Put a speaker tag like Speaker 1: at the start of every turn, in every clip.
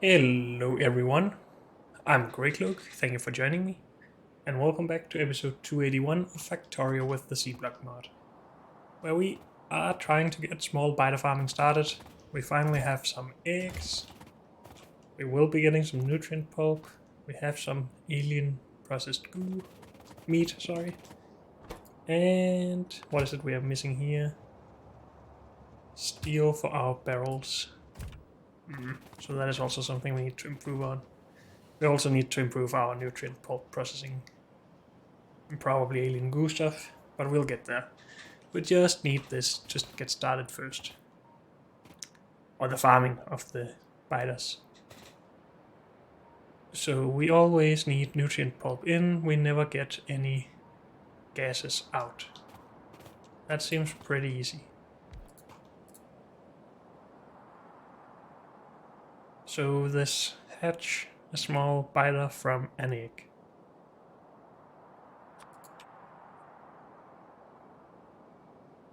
Speaker 1: Hello everyone, I'm Greycloak, thank you for joining me, and welcome back to episode 281 of Factorio with the C-Block mod, where we are trying to get small biter farming started. We finally have some eggs, we will be getting some nutrient pulp, we have some alien processed meat, and what is it we are missing here? Steel for our barrels. So that is also something we need to improve on. We also need to improve our nutrient pulp processing. And probably alien goo stuff, but we'll get there. We just need this to get started first. Or the farming of the biters. So we always need nutrient pulp in, we never get any gases out. That seems pretty easy. So this hatch a small biter from an egg.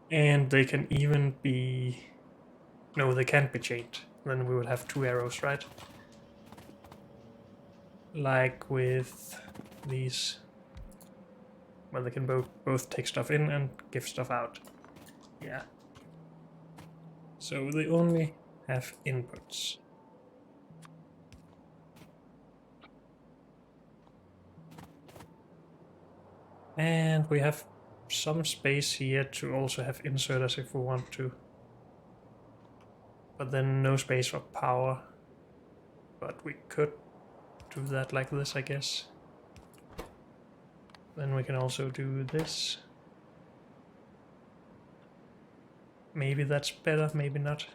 Speaker 1: And they can even be... No, they can't be chained. Then we would have two arrows, right? Like with these. Well, they can both take stuff in and give stuff out. Yeah. So they only have inputs. And we have some space here to also have inserters if we want to. But then no space for power. But we could do that like this, I guess. Then we can also do this. Maybe that's better, maybe not.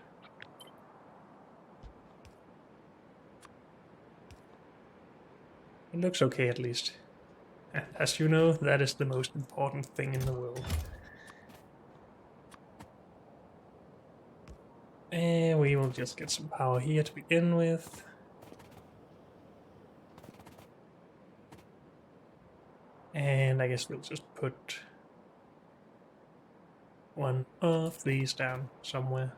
Speaker 1: It looks okay at least. And as you know, that is the most important thing in the world. And we will just get some power here to begin with. And I guess we'll just put one of these down somewhere.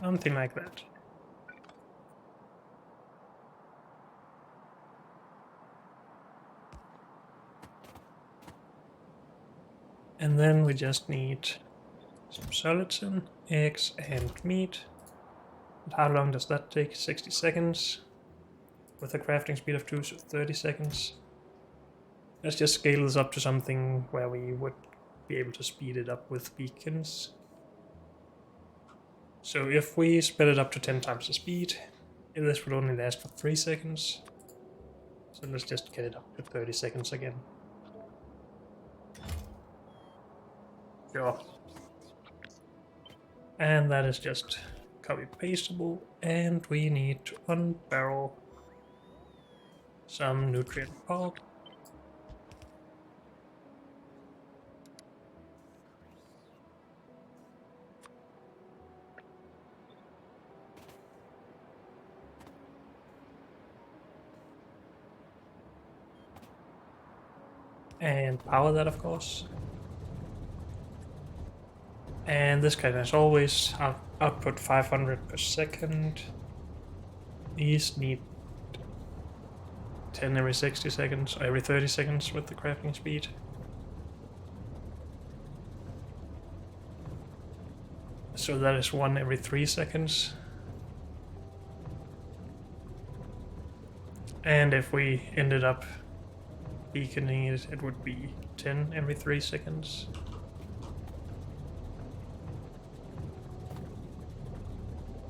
Speaker 1: Something like that. And then we just need some solids in, eggs and meat. And how long does that take? 60 seconds. With a crafting speed of 2, so 30 seconds. Let's just scale this up to something where we would be able to speed it up with beacons. So if we sped it up to 10 times the speed, this would only last for 3 seconds. So let's just get it up to 30 seconds again. Sure. And that is just copy pastable, and we need to unbarrel some nutrient pulp. And power that, of course. And this can, as always, output 500 per second. These need 10 every 60 seconds, or every 30 seconds with the crafting speed. So that is 1 every 3 seconds. And if we ended up beaconing it, it would be 10 every 3 seconds.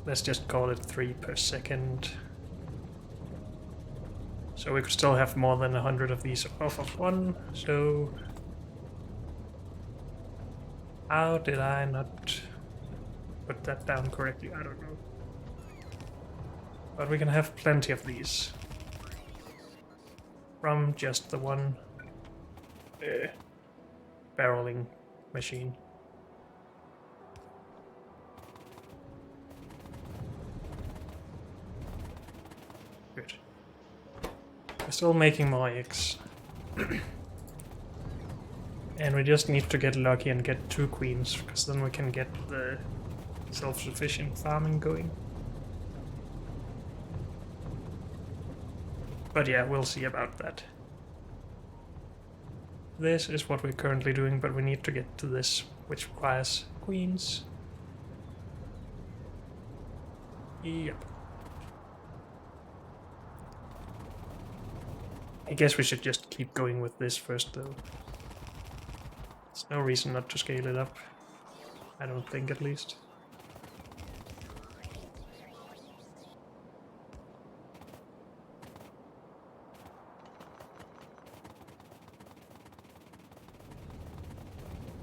Speaker 1: Let's just call it 3 per second. So we could still have more than 100 of these off of one, so... How did I not put that down correctly? I don't know. But we can have plenty of these. From just the one barreling machine. Good. We're still making more eggs. And we just need to get lucky and get 2 queens, because then we can get the self-sufficient farming going. But yeah, we'll see about that. This is what we're currently doing, but we need to get to this, which requires queens. Yep. I guess we should just keep going with this first, though. There's no reason not to scale it up. I don't think, at least.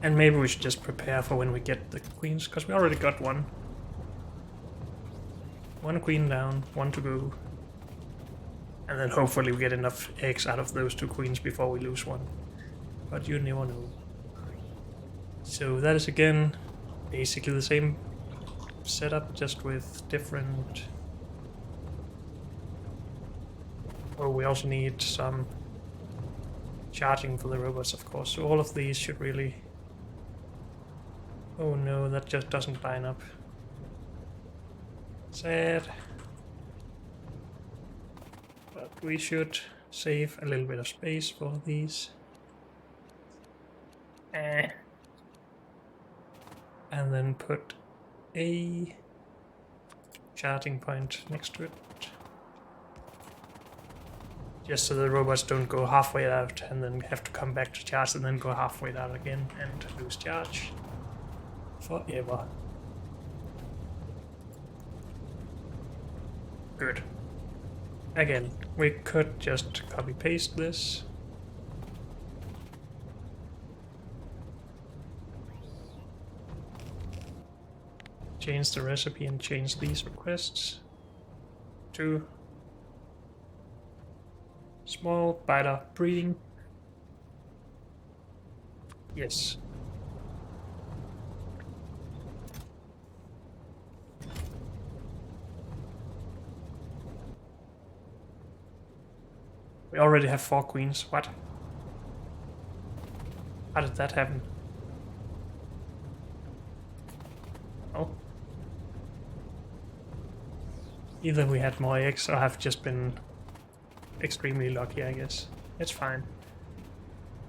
Speaker 1: And maybe we should just prepare for when we get the queens, because we already got one. 1 queen down, 1 to go. And then hopefully we get enough eggs out of those 2 queens before we lose one. But you never know. So that is again basically the same setup, just with different... Oh, we also need some charging for the robots, of course. So all of these should really... Oh no, that just doesn't line up. Sad. But we should save a little bit of space for these. And then put a charging point next to it. Just so the robots don't go halfway out and then have to come back to charge and then go halfway out again and lose charge forever. Good. Again, we could just copy paste this. Change the recipe and change these requests to small biter breeding. Yes. We already have 4 queens. What? How did that happen? Oh. Either we had more eggs or have just been extremely lucky, I guess. It's fine.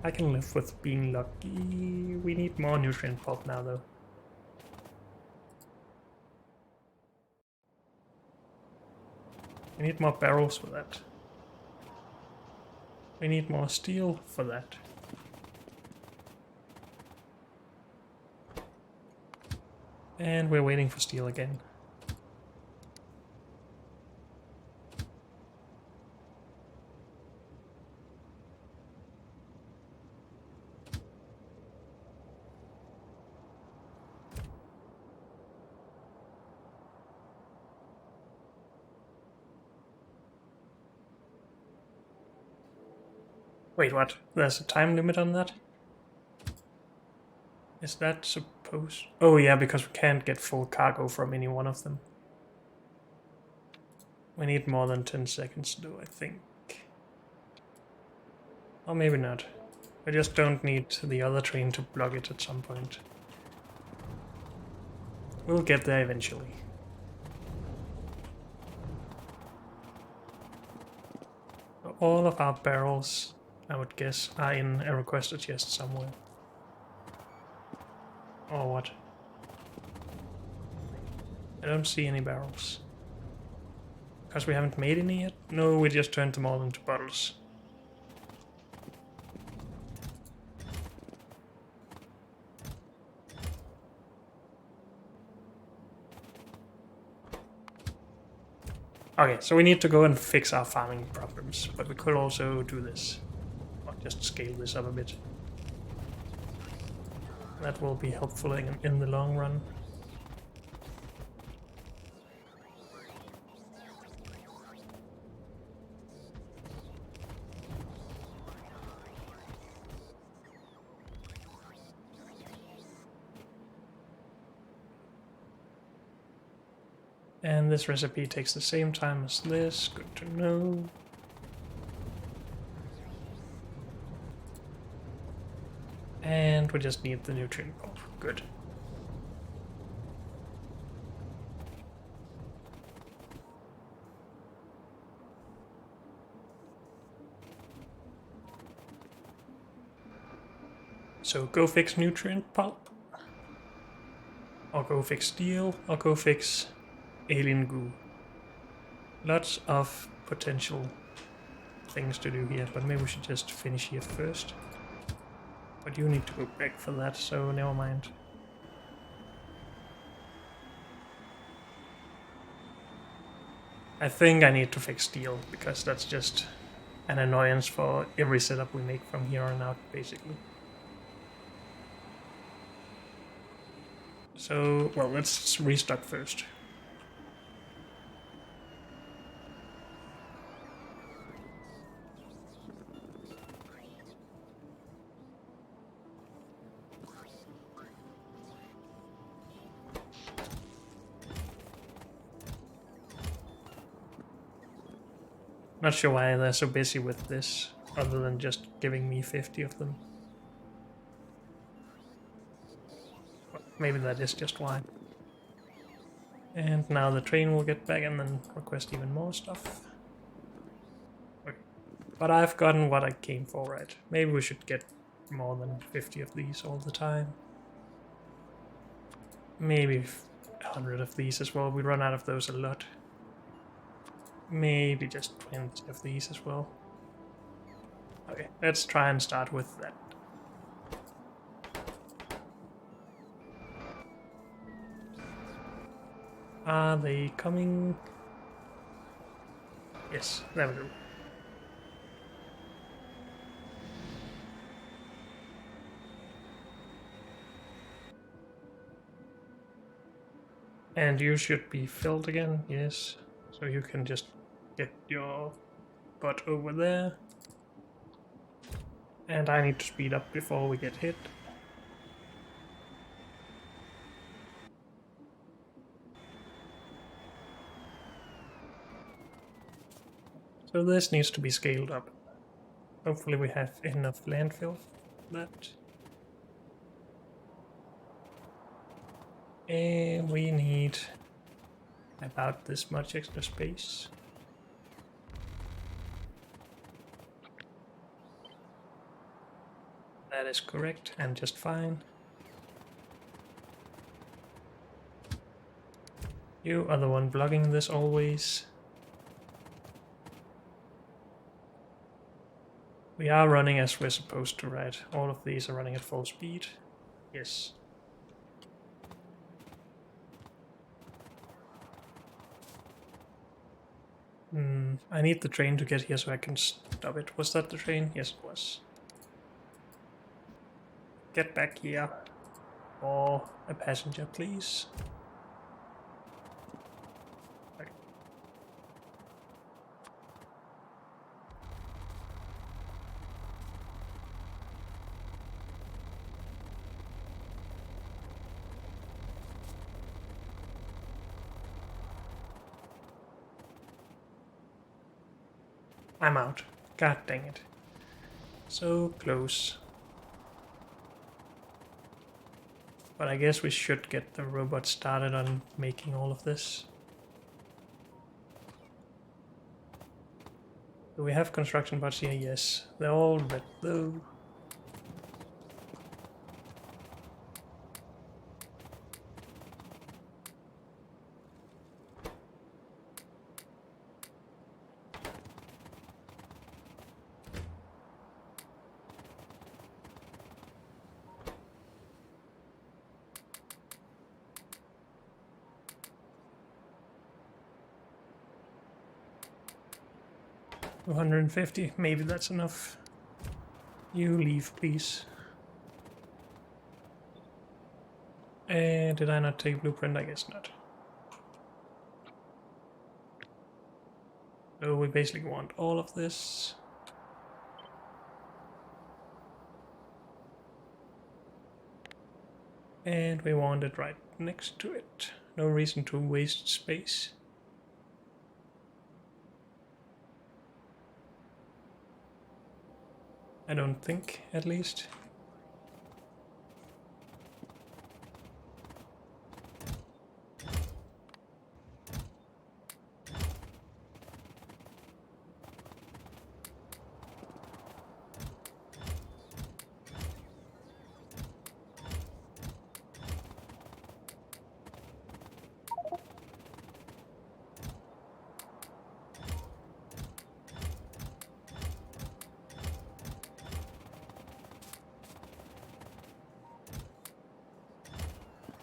Speaker 1: I can live with being lucky. We need more nutrient pulp now, though. We need more barrels for that. We need more steel for that. And we're waiting for steel again. Wait, what? There's a time limit on that? Is that supposed... Oh yeah, because we can't get full cargo from any one of them. We need more than 10 seconds though, I think. Or maybe not. We just don't need the other train to block it at some point. We'll get there eventually. All of our barrels, I would guess, are in a requested chest somewhere. Or what? I don't see any barrels. Because we haven't made any yet? No, we just turned them all into bottles. Okay, so we need to go and fix our farming problems, but we could also do this. Or just scale this up a bit. That will be helpful in the long run. And this recipe takes the same time as this, good to know. And we just need the nutrient pump. Good. So go fix nutrient pulp, or go fix steel, or go fix alien goo. Lots of potential things to do here, but maybe we should just finish here first. But you need to go back for that, so never mind. I think I need to fix steel, because that's just an annoyance for every setup we make from here on out, basically. So, well, let's restock first. Not sure why they're so busy with this, other than just giving me 50 of them. But maybe that is just why. And now the train will get back and then request even more stuff. Okay. But I've gotten what I came for, right? Maybe we should get more than 50 of these all the time. Maybe 100 of these as well. We run out of those a lot. Maybe just 20 of these as well. Okay, let's try and start with that. Are they coming? Yes, there we go. And you should be filled again, yes. So you can just get your butt over there. And I need to speed up before we get hit. So this needs to be scaled up. Hopefully we have enough landfill for that. And we need about this much extra space. That is correct and just fine. You are the one blocking this always. We are running as we're supposed to, right? All of these are running at full speed. Yes. I need the train to get here so I can stop it. Was that the train? Yes, it was. Get back here. Or a passenger, please. Okay. I'm out. God dang it. So close. But I guess we should get the robot started on making all of this. Do we have construction bots here? Yes. They're all red though. $250, maybe that's enough. You leave, please. Did I not take blueprint? I guess not. So we basically want all of this. And we want it right next to it. No reason to waste space. I don't think, at least.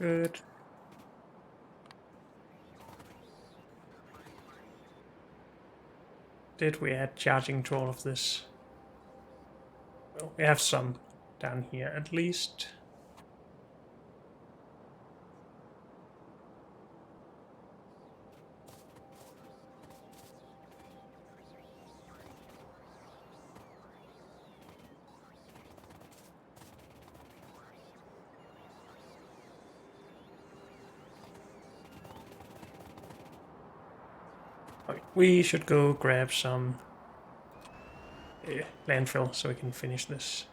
Speaker 1: Good. Did we add charging to all of this? Well, we have some down here at least. Okay, we should go grab some landfill so we can finish this.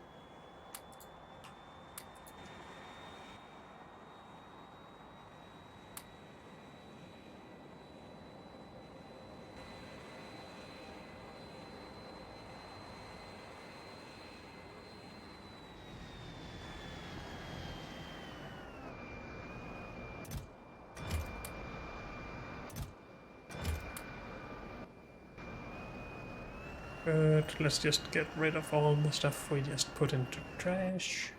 Speaker 1: Good, let's just get rid of all the stuff we just put into trash.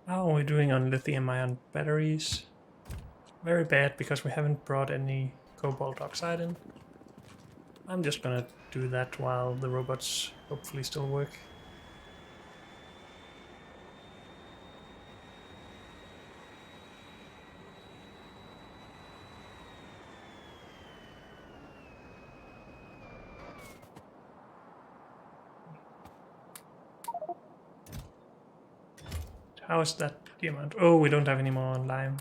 Speaker 1: How are we doing on lithium-ion batteries? Very bad because we haven't brought any cobalt oxide in. I'm just gonna do that while the robots hopefully still work. How is that the amount? Oh, we don't have any more lime.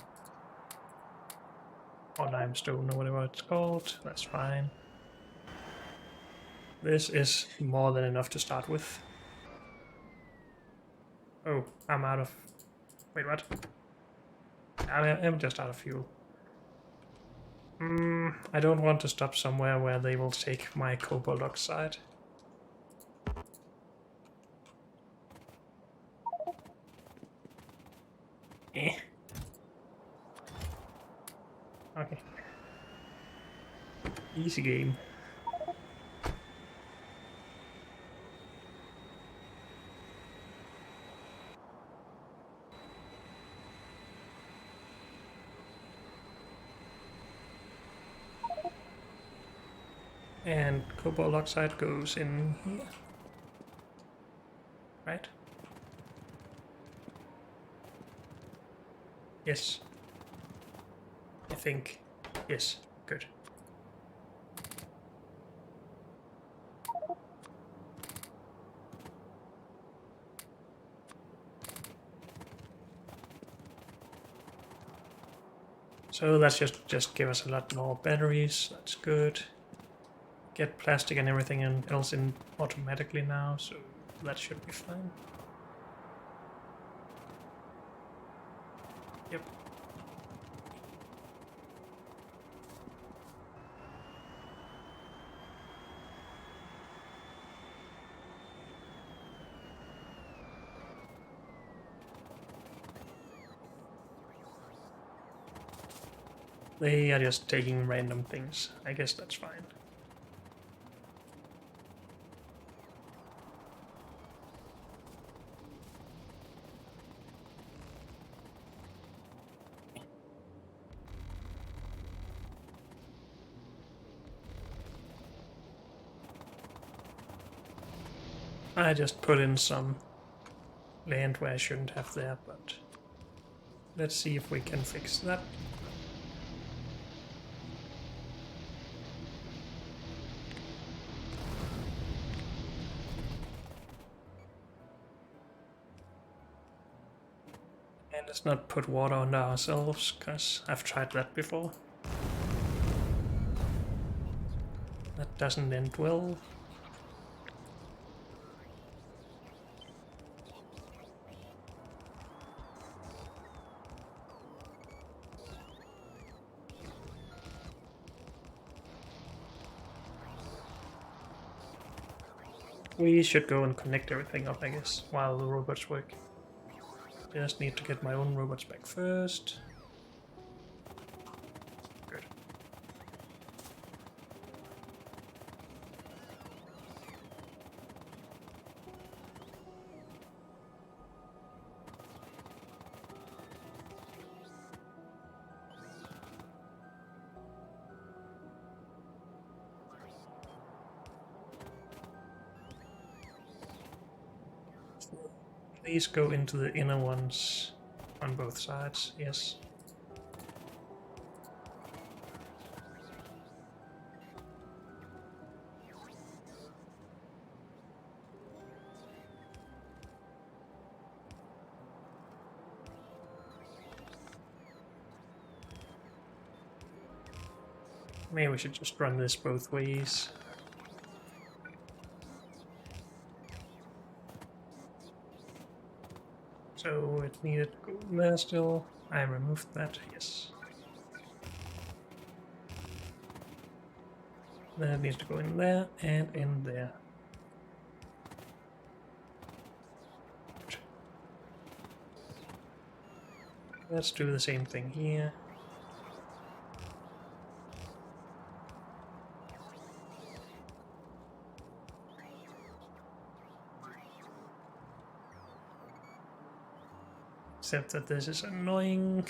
Speaker 1: Or limestone or whatever it's called. That's fine. This is more than enough to start with. Oh, I'm out of... Wait, what? I'm just out of fuel. I don't want to stop somewhere where they will take my cobalt oxide. Eh. Okay. Easy game. And cobalt oxide goes in here. Right? Yes. I think. Yes. Good. So that's just give us a lot more batteries. That's good. Get plastic and everything else in automatically now, so that should be fine. Yep. They are just taking random things. I guess that's fine. I just put in some land where I shouldn't have there, but let's see if we can fix that. And let's not put water under ourselves, because I've tried that before. That doesn't end well. We should go and connect everything up, I guess, while the robots work. Just need to get my own robots back first. Please go into the inner ones on both sides, yes. Maybe we should just run this both ways. So it needed to go there still. I removed that, yes. Then it needs to go in there and in there. Let's do the same thing here. Except that this is annoying.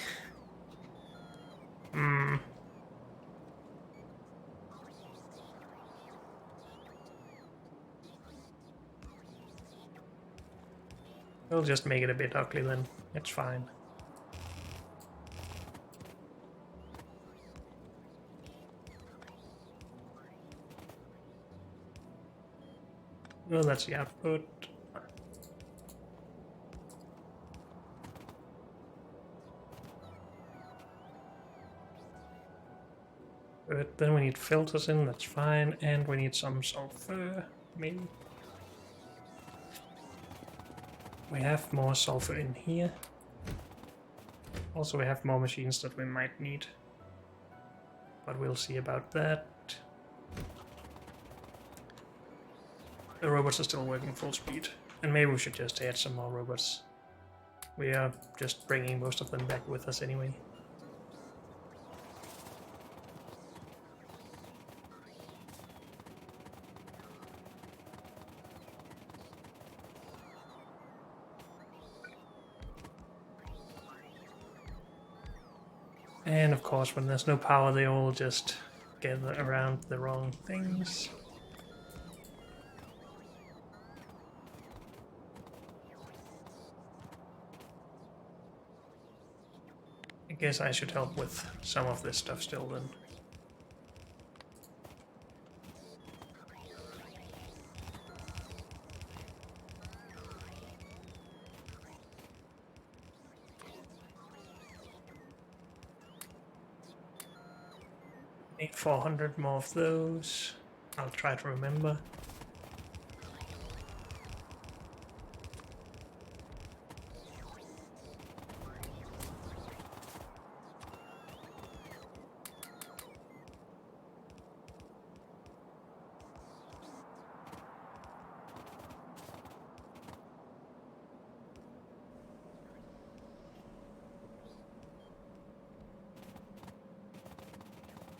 Speaker 1: We'll just make it a bit ugly then. It's fine. Well, that's the output. But then we need filters in, that's fine, and we need some sulfur, maybe. We have more sulfur in here. Also, we have more machines that we might need. But we'll see about that. The robots are still working full speed. And maybe we should just add some more robots. We are just bringing most of them back with us anyway. And of course, when there's no power, they all just gather around the wrong things. I guess I should help with some of this stuff still then. Need 400 more of those. I'll try to remember.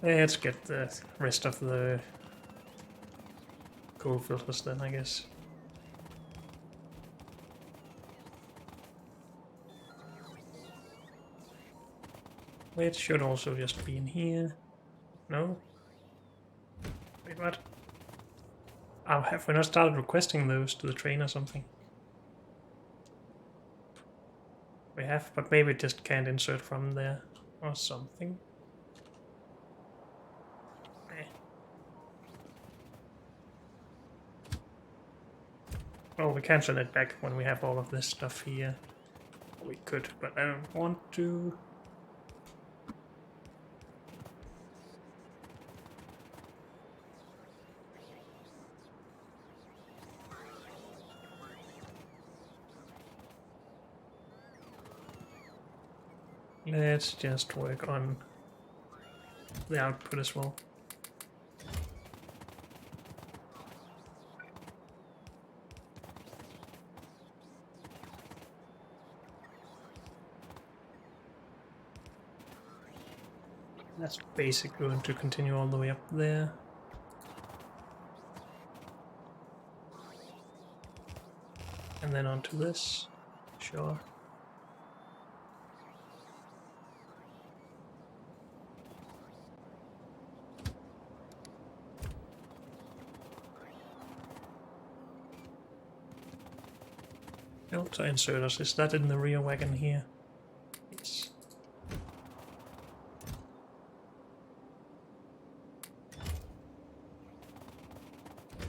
Speaker 1: Let's get the rest of the cool filters then, I guess. It should also just be in here. No? Wait, what? Oh, have we not started requesting those to the train or something? We have, but maybe it just can't insert from there or something. Well, we can send it back when we have all of this stuff here. We could, but I don't want to. Let's just work on the output as well. That's basically going to continue all the way up there. And then onto this. Sure. Delta inserters, is that in the rear wagon here? Yes.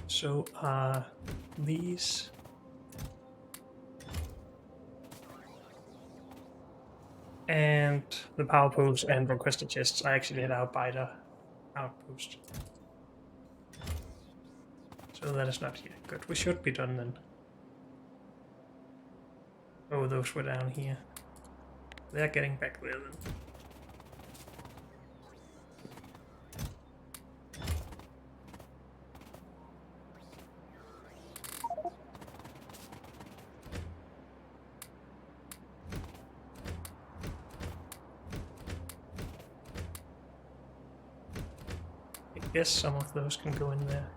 Speaker 1: So are these... And the power poles and requested chests are actually at our biter outpost. So that is not here. Good, we should be done then. Oh, those were down here. They're getting back there then. I guess some of those can go in there.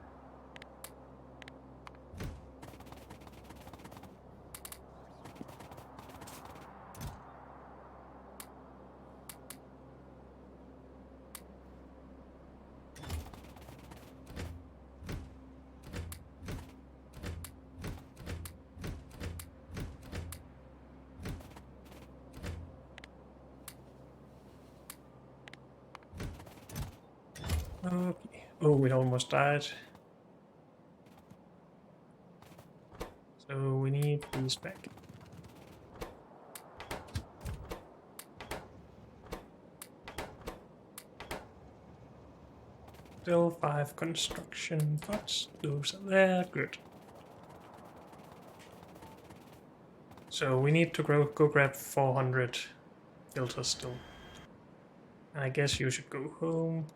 Speaker 1: Okay. Oh, we almost died. So we need these back. Still 5 construction pots. Those are there. Good. So we need to go grab 400 filters still. And I guess you should go home.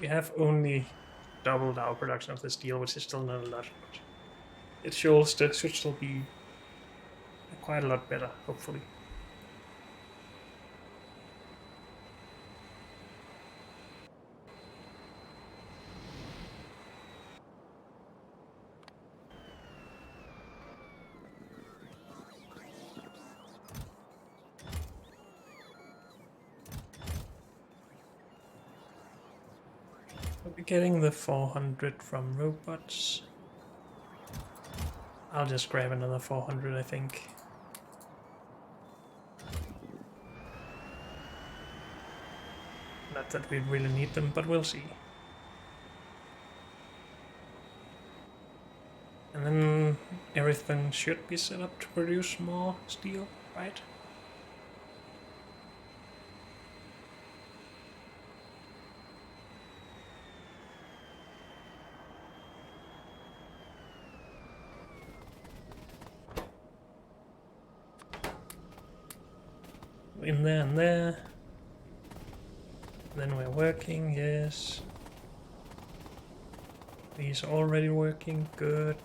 Speaker 1: We have only doubled our production of the steel, which is still not a lot, but it should still be quite a lot better, hopefully. We're getting the 400 from robots. I'll just grab another 400, I think. Not that we really need them, but we'll see. And then everything should be set up to produce more steel, right? In there and there. Then we're working, yes. These are already working, good.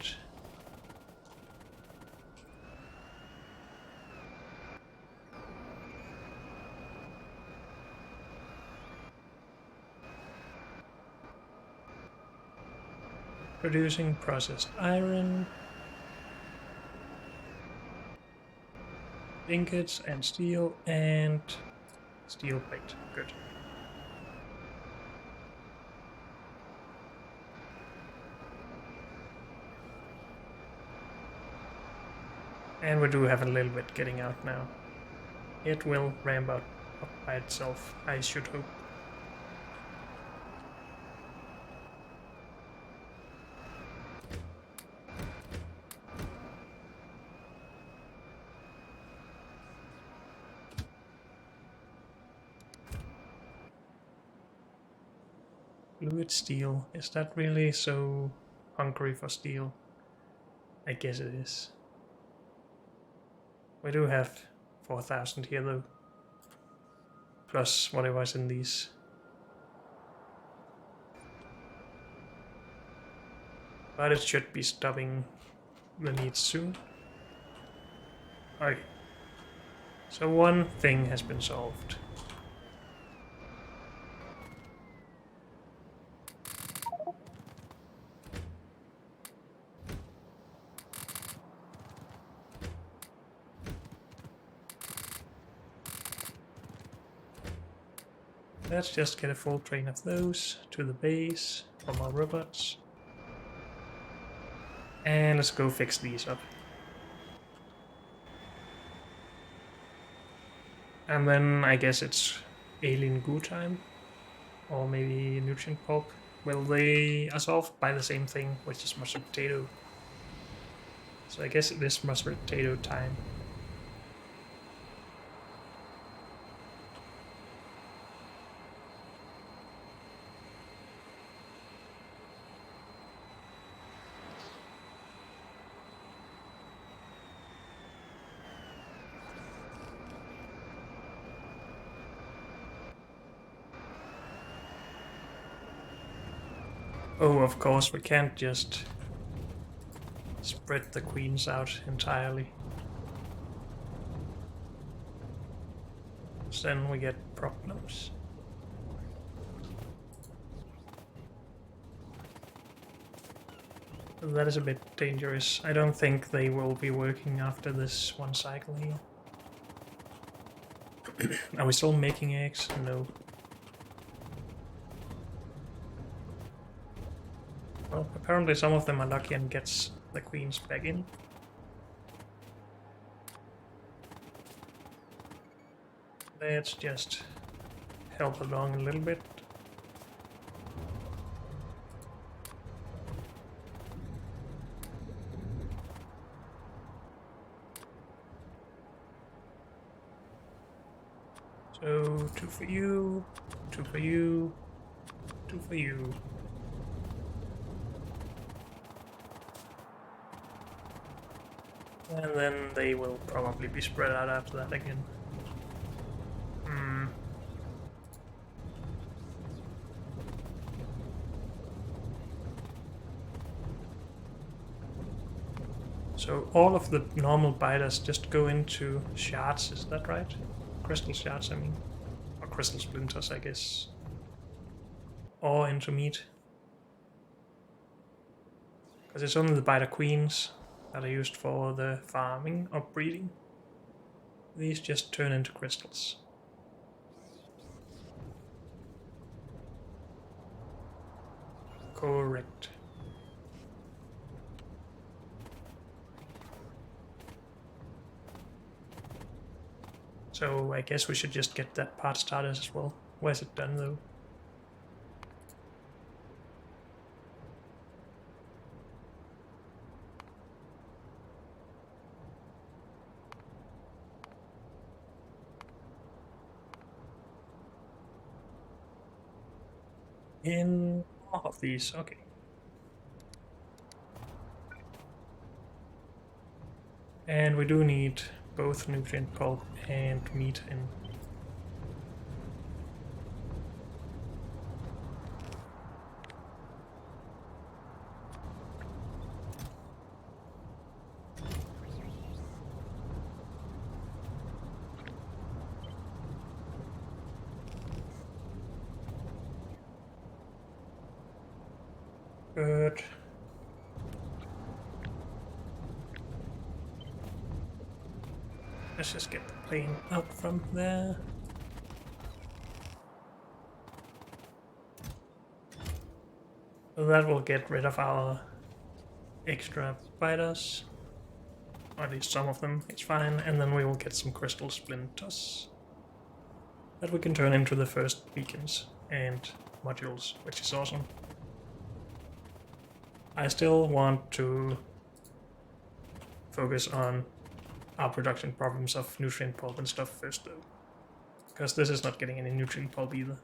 Speaker 1: Producing processed iron. Ingots and steel plate, good. And we do have a little bit getting out now. It will ramp up by itself, I should hope. Fluid steel, is that really so hungry for steel? I guess it is. We do have 4,000 here though, plus whatever's in these. But it should be stopping the needs soon. Okay. So one thing has been solved. Let's just get a full train of those to the base from our robots. And let's go fix these up. And then I guess it's alien goo time, or maybe nutrient pulp. Well, they are solved by the same thing, which is mustard potato. So I guess it is mustard potato time. Oh, of course, we can't just spread the queens out entirely. So then we get problems. That is a bit dangerous. I don't think they will be working after this one cycle here. Are we still making eggs? No. Well, apparently some of them are lucky and gets the queens back in. Let's just help along a little bit. So, 2 for you, 2 for you, 2 for you. And then they will probably be spread out after that again. So all of the normal biters just go into shards, is that right? Crystal shards, I mean. Or crystal splinters, I guess. Or into meat. Because it's only the biter queens that are used for the farming or breeding. These just turn into crystals. Correct. So I guess we should just get that part started as well. Where's it done though? In all of these, okay. And we do need both nutrient pulp and meat in. Good. Let's just get the plane out from there. So that will get rid of our extra biters. Or at least some of them, it's fine. And then we will get some crystal splinters that we can turn into the first beacons and modules, which is awesome. I still want to focus on our production problems of nutrient pulp and stuff first though. Because this is not getting any nutrient pulp either.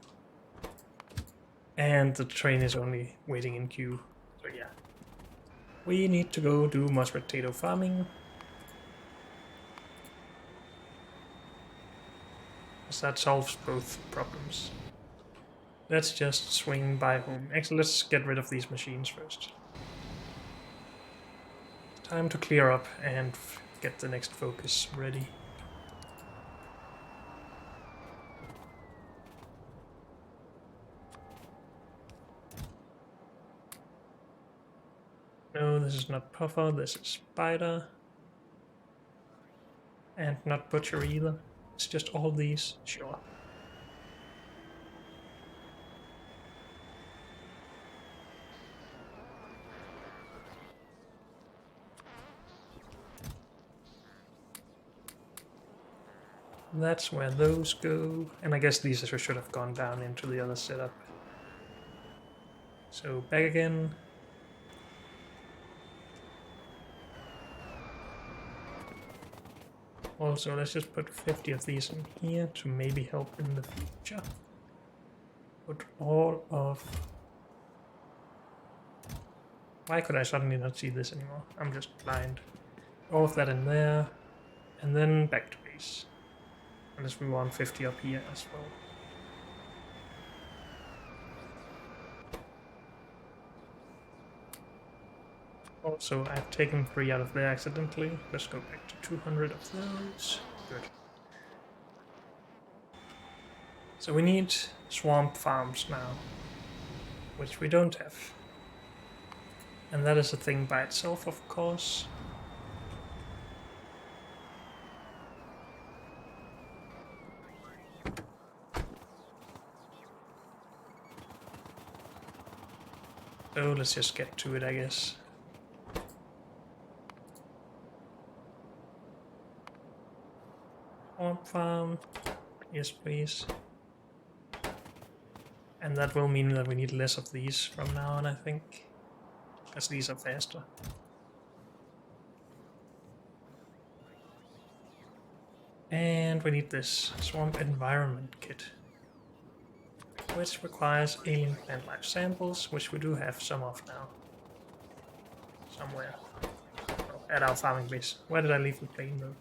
Speaker 1: And the train is only waiting in queue. So yeah. We need to go do mashed potato farming. Because that solves both problems. Let's just swing by home. Actually, let's get rid of these machines first. Time to clear up and get the next focus ready. No, this is not puffer, this is spider. And not butcher either. It's just all these, sure. That's where those go. And I guess these should have gone down into the other setup. So back again. Also, let's just put 50 of these in here to maybe help in the future. Put all of... Why could I suddenly not see this anymore? I'm just blind. All of that in there. And then back to base. Unless we want 50 up here as well. Also, I've taken 3 out of there accidentally. Let's go back to 200 of those. Good. So we need swamp farms now, which we don't have. And that is a thing by itself, of course. So let's just get to it, I guess. Swamp farm. Yes, please. And that will mean that we need less of these from now on, I think. Because these are faster. And we need this swamp environment kit, which requires alien plant life samples, which we do have some of now. Somewhere. Oh, at our farming base. Where did I leave the plane though?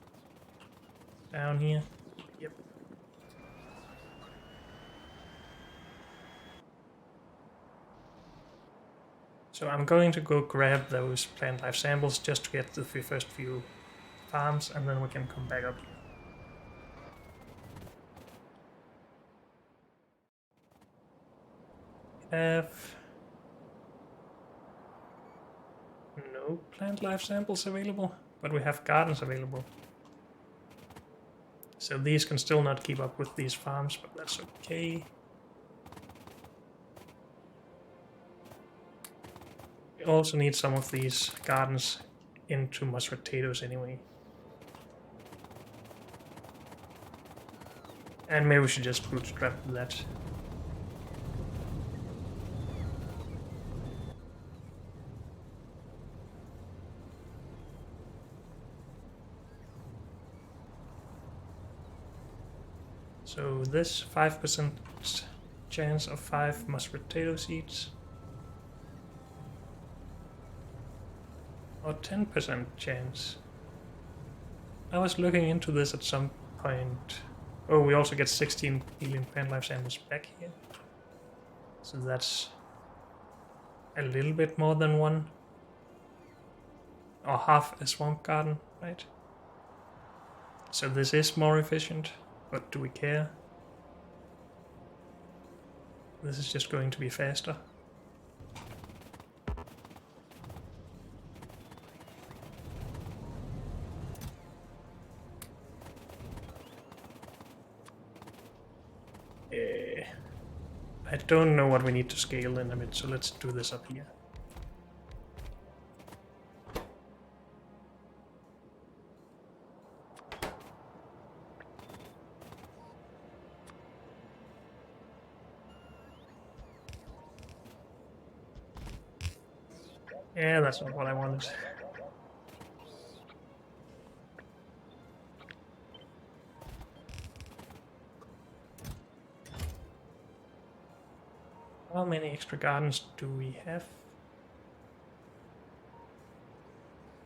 Speaker 1: Down here? Yep. So I'm going to go grab those plant life samples just to get the first few farms, and then we can come back up here. Have no plant life samples available, but we have gardens available. So these can still not keep up with these farms, but that's okay. We also need some of these gardens into mashed potatoes anyway. And maybe we should just bootstrap that. So this 5% chance of 5 mashed potato seeds. Or 10% chance. I was looking into this at some point. Oh, we also get 16 alien plant life samples back here. So that's a little bit more than 1. Or half a swamp garden, right? So this is more efficient, but do we care? This is just going to be faster. I don't know what we need to scale in a bit, so let's do this up here. Yeah, that's not what I wanted. How many extra gardens do we have?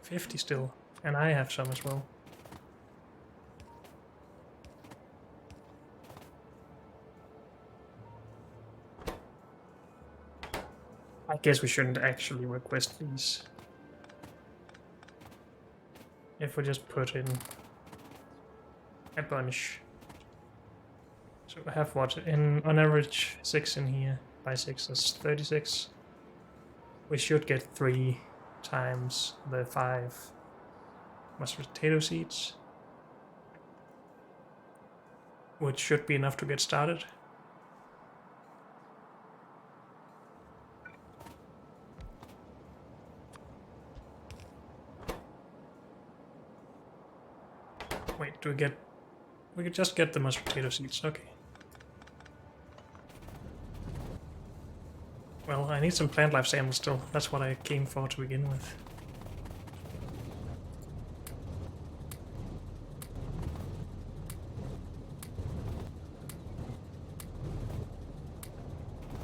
Speaker 1: 50 still, and I have some as well. I guess we shouldn't actually request these. If we just put in a bunch. So I have what, on average 6 in here. By 6 is 36. We should get 3 times the 5 mashed potato seeds, which should be enough to get started. Wait, do we get We could just get the mashed potato seeds, okay. Well, I need some plant life samples still. That's what I came for to begin with.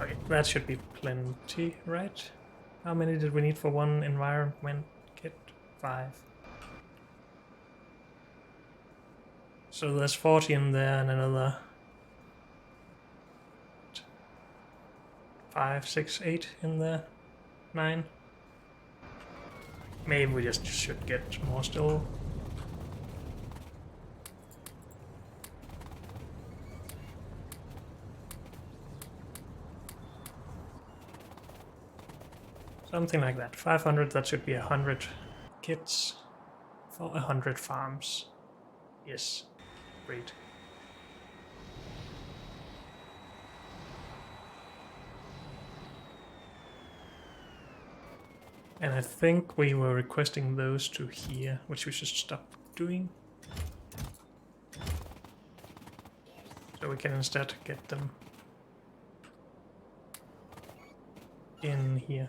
Speaker 1: Okay, that should be plenty, right? How many did we need for one environment kit? 5. So there's 40 in there and another 5, 6, 8 in there. 9. Maybe we just should get more still. Something like that. 500, that should be 100 kits for 100 farms. Yes, great. And I think we were requesting those to here, which we should stop doing. So we can instead get them in here.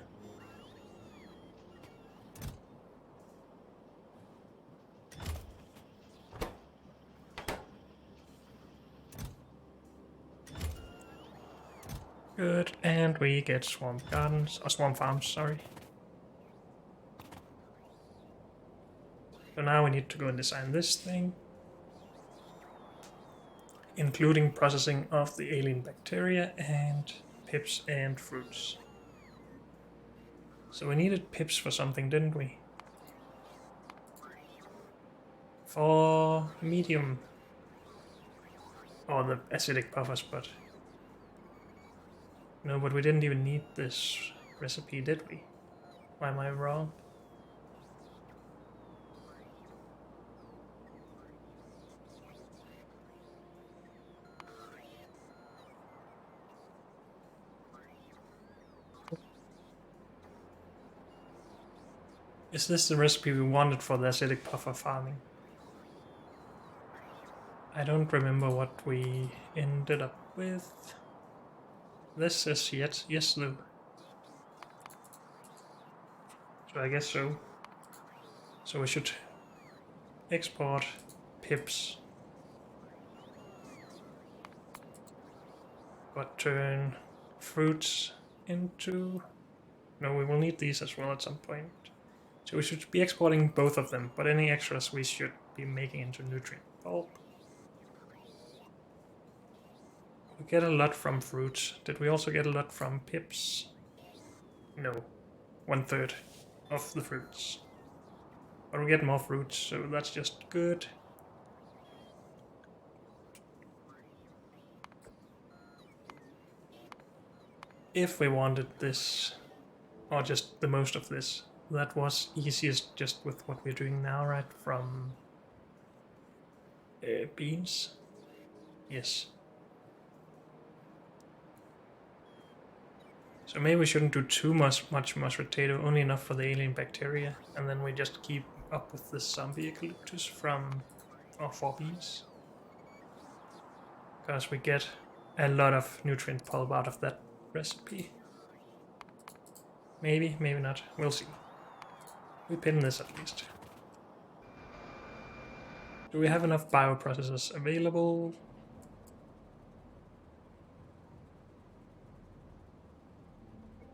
Speaker 1: Good, and we get swamp gardens, or swamp farms, sorry. So now we need to go and design this thing, including processing of the alien bacteria and pips and fruits. So we needed pips for something, didn't we? For medium, or the acidic puffers, but no, but we didn't even need this recipe, did we? Why am I wrong? Is this the recipe we wanted for the acidic puffer farming? I don't remember what we ended up with. This is yes though. So I guess so. So we should export pips. But turn fruits into... No, we will need these as well at some point. So we should be exporting both of them, but any extras we should be making into nutrient pulp. We get a lot from fruits. Did we also get a lot from pips? No. 1/3 of the fruits. But we get more fruits, so that's just good. If we wanted this, or just the most of this, that was easiest just with what we're doing now, right? From beans. Yes. So maybe we shouldn't do too much mashed potato, only enough for the alien bacteria, and then we just keep up with the zombie eucalyptus from our 4 beans. Because we get a lot of nutrient pulp out of that recipe. Maybe, maybe not. We'll see. We pin this at least. Do we have enough bioprocessors available?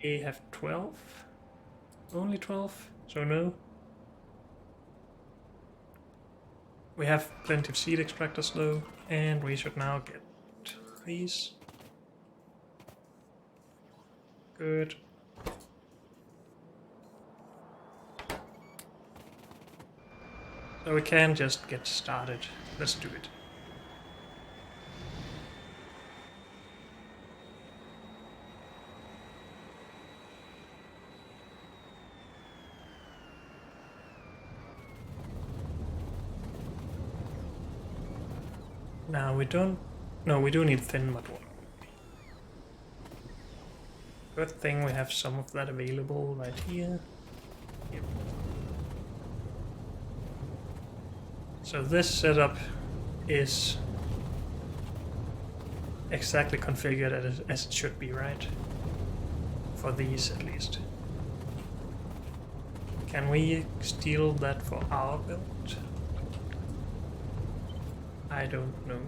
Speaker 1: We have 12? Only 12? So no. We have plenty of seed extractors though, and we should now get these. Good. So we can just get started. Let's do it. Now we don't... No, we do need thin mud water. Good thing we have some of that available right here. Yep. So this setup is exactly configured as it should be, right? For these, at least. Can we steal that for our build? I don't know.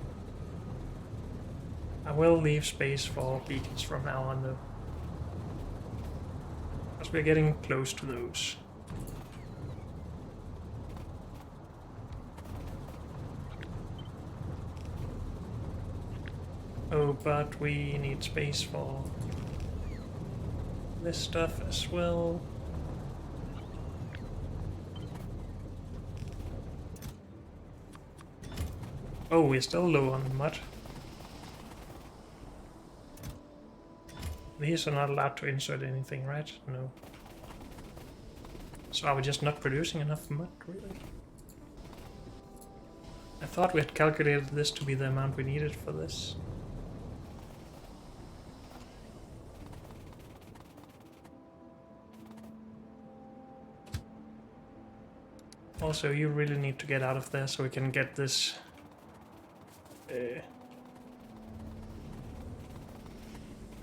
Speaker 1: I will leave space for beacons from now on, though. Because we're getting close to those. Oh, but we need space for this stuff as well. Oh, we're still low on mud. These are not allowed to insert anything, right? No. So are we just not producing enough mud, really? I thought we had calculated this to be the amount we needed for this. Also, you really need to get out of there so we can get this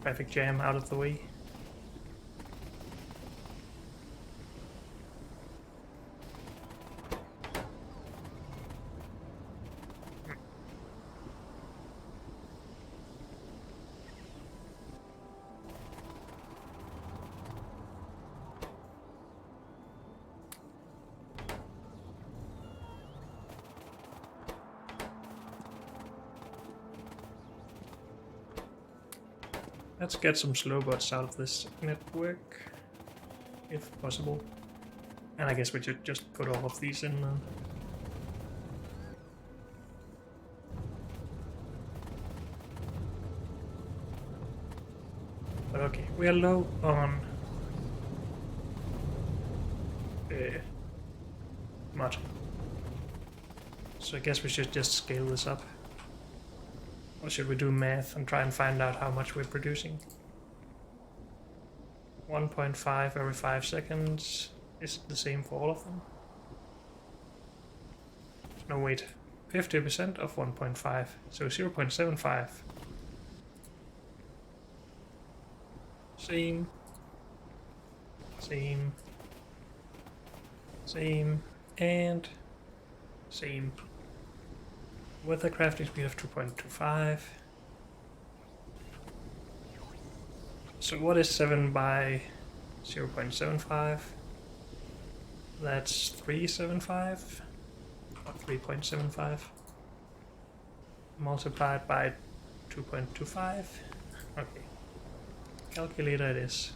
Speaker 1: traffic jam out of the way. Let's get some slow bots out of this network, if possible. And I guess we should just put all of these in then. But okay, we are low on mud. So I guess we should just scale this up. Or should we do math and try and find out how much we're producing? 1.5 every 5 seconds. Is it the same for all of them? No, wait. 50% of 1.5, so 0.75. Same. Same. Same. And same. With a crafting speed of 2.25. So what is 7 by 0.75? That's 375 or 3.75 multiplied by 2.25. Okay, calculator it is.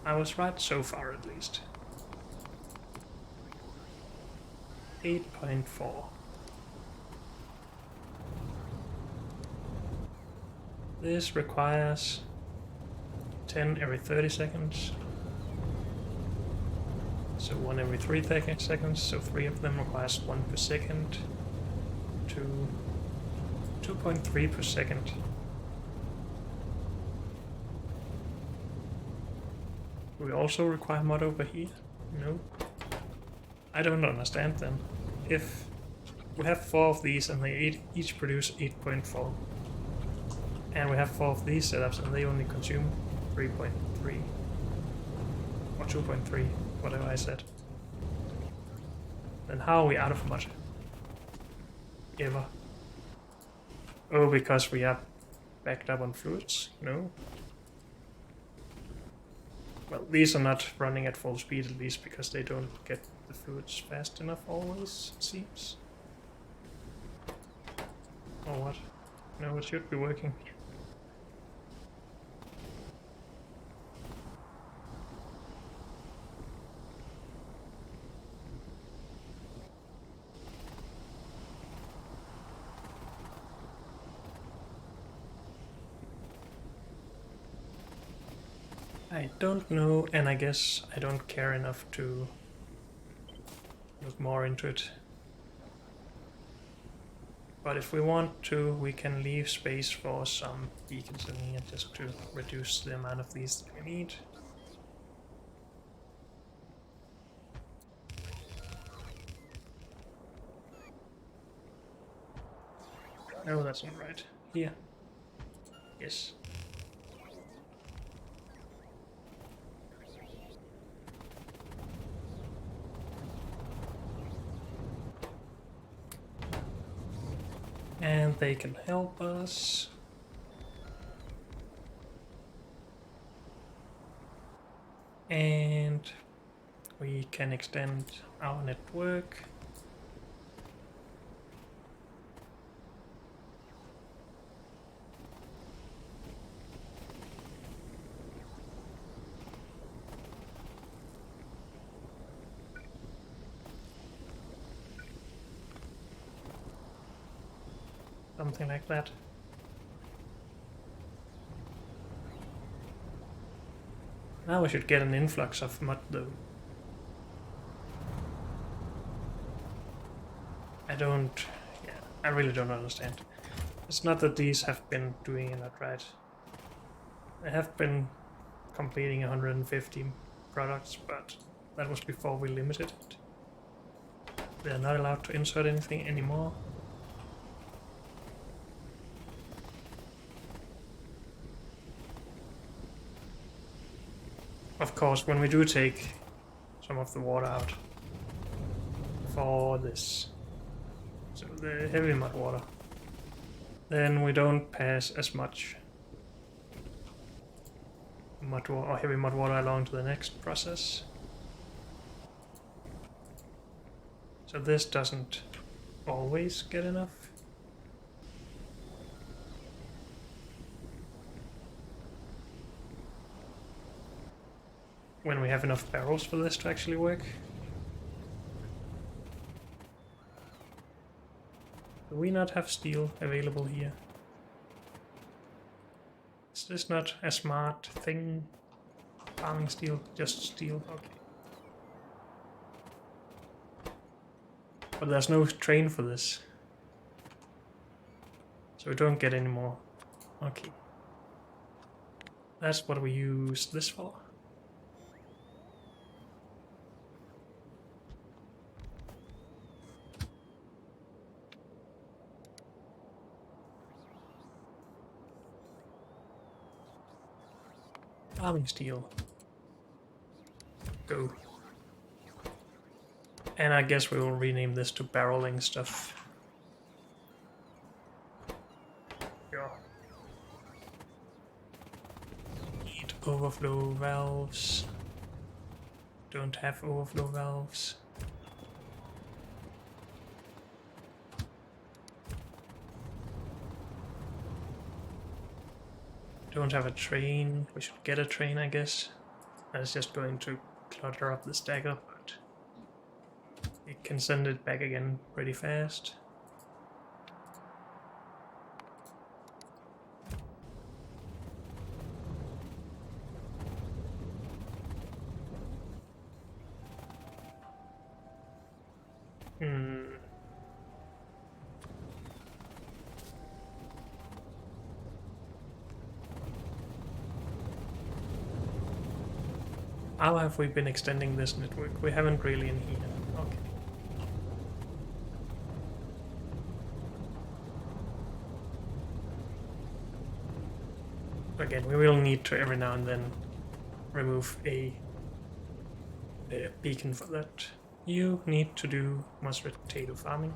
Speaker 1: I was right so far, at least. 8.4. This requires 10 every 30 seconds. So 1 every 3 seconds, so 3 of them requires 1 per second to 2.3 per second. Do we also require mod over here? No. I don't understand then. If we have 4 of these and they each produce 8.4, and we have 4 of these setups and they only consume 3.3 or 2.3, whatever I said, then how are we out of mod? Ever? Oh, because we are backed up on fluids? No. Well, these are not running at full speed, at least, because they don't get the fluids fast enough always, it seems. Or what? No, it should be working. I don't know, and I guess I don't care enough to look more into it. But if we want to, we can leave space for some beacons in here just to reduce the amount of these that we need. No, that's not right. Here. Yes. And they can help us. And we can extend our network. Something like that. Now we should get an influx of mud though. I really don't understand. It's not that these have been doing it right. They have been completing 150 products, but that was before we limited it. They're not allowed to insert anything anymore. Of course, when we do take some of the water out for this, so the heavy mud water, then we don't pass as much mud water or heavy mud water along to the next process. So this doesn't always get enough. When we have enough barrels for this to actually work. Do we not have steel available here? Is this not a smart thing? Farming steel? Just steel? Okay. But there's no train for this. So we don't get any more. Okay. That's what we use this for. Farming steel. Go. And I guess we will rename this to barreling stuff. Yeah. Need overflow valves. Don't have overflow valves. Don't have a train. We should get a train, I guess. That is just going to clutter up the stacker, but it can send it back again pretty fast. How have we been extending this network? We haven't really in here. Okay. Again, we will need to every now and then remove a beacon for that. You need to do mashed potato farming.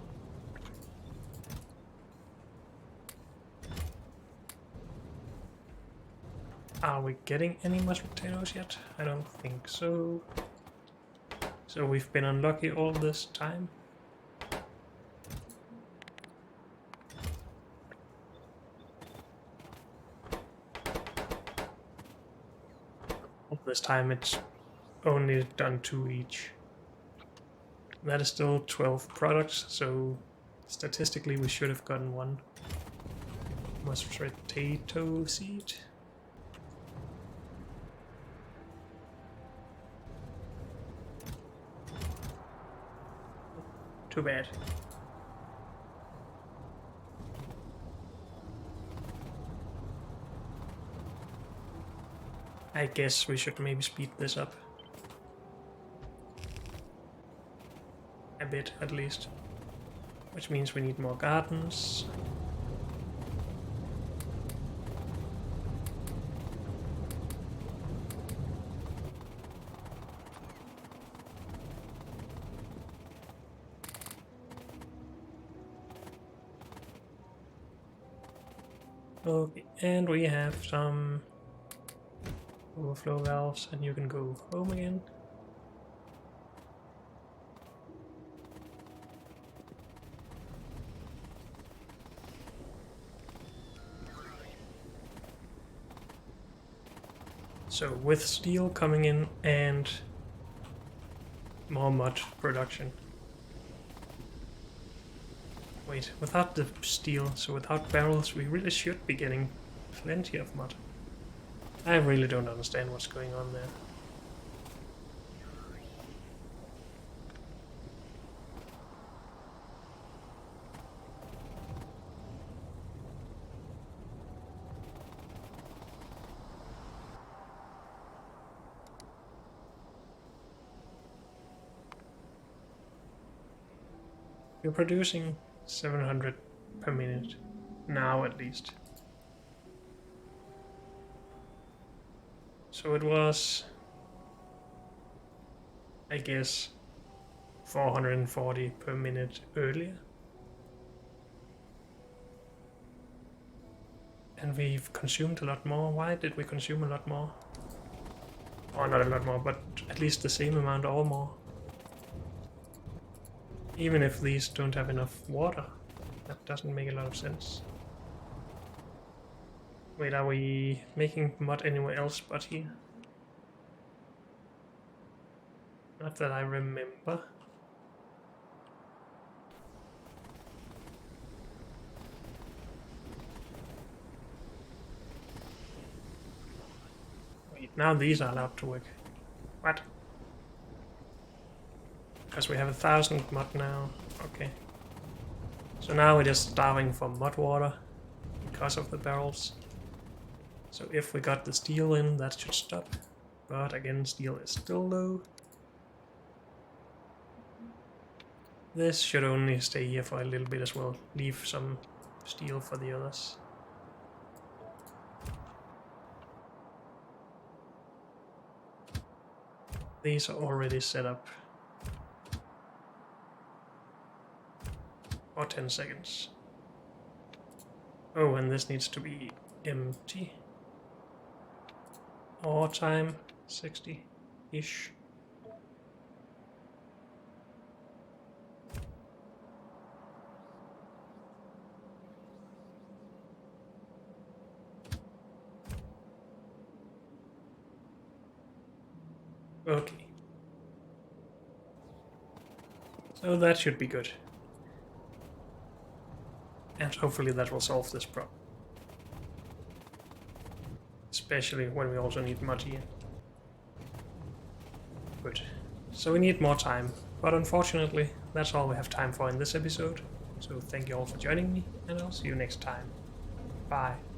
Speaker 1: Are we getting any mashed potatoes yet? I don't think so. So we've been unlucky all this time. All this time it's only done 2 each. That is still 12 products, so statistically we should have gotten 1 mashed potato seed. Too bad. I guess we should maybe speed this up. A bit, at least. Which means we need more gardens. Okay, and we have some overflow valves, and you can go home again. So with steel coming in and more mud production. Wait, without the steel, so without barrels, we really should be getting plenty of mud. I really don't understand what's going on there. We're producing 700 per minute, now at least. So it was, I guess, 440 per minute earlier. And we've consumed a lot more. Why did we consume a lot more? Or not a lot more, but at least the same amount or more. Even if these don't have enough water. That doesn't make a lot of sense. Wait, are we making mud anywhere else but here? Not that I remember. Wait, now these are allowed to work. What? Because we have 1,000 mud now. Okay. So now we're just starving for mud water because of the barrels. So if we got the steel in, that should stop. But again, steel is still low. This should only stay here for a little bit as well. Leave some steel for the others. These are already set up. For 10 seconds. Oh, and this needs to be empty. Ore time, 60-ish. Okay. So that should be good. And hopefully that will solve this problem. Especially when we also need mud here. Good. So we need more time. But unfortunately, that's all we have time for in this episode. So thank you all for joining me, and I'll see you next time. Bye.